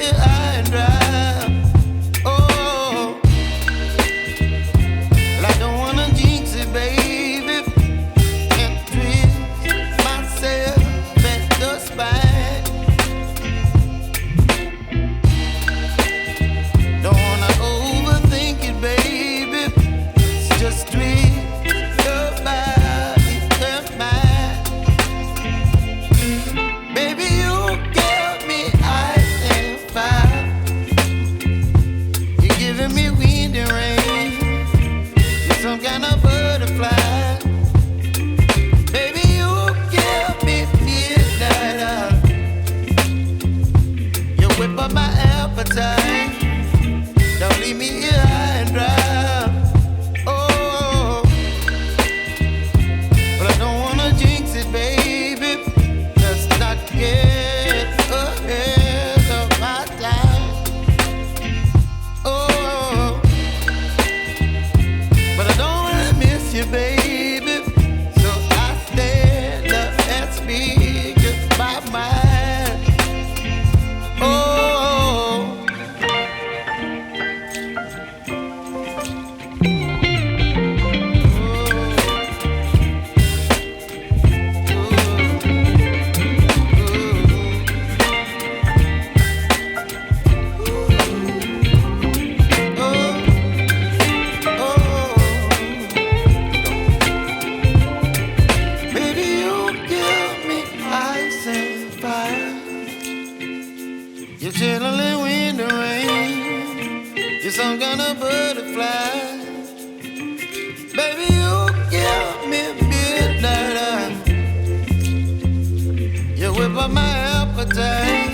here high and dry. Oh, well, I don't wanna jinx it, baby, and twist myself at the spine. Don't wanna overthink it, baby. It's just twist your body and mine. Baby, you give me ice and fire. You're giving me wind and rain. You're some kind of butterfly. Baby, you give me midnight. You whip up my appetite. Don't leave me here high and dry. Oh, but I don't wanna jinx it, baby. Let's not get ahead of my time. Oh, but I don't wanna miss you, baby. So I stand up and speak my mind. Oh. Baby, you give me ice and fire. You're chilling wind and rain. You're some kind of butterfly. Baby, you give me midnight. You whip up my appetite.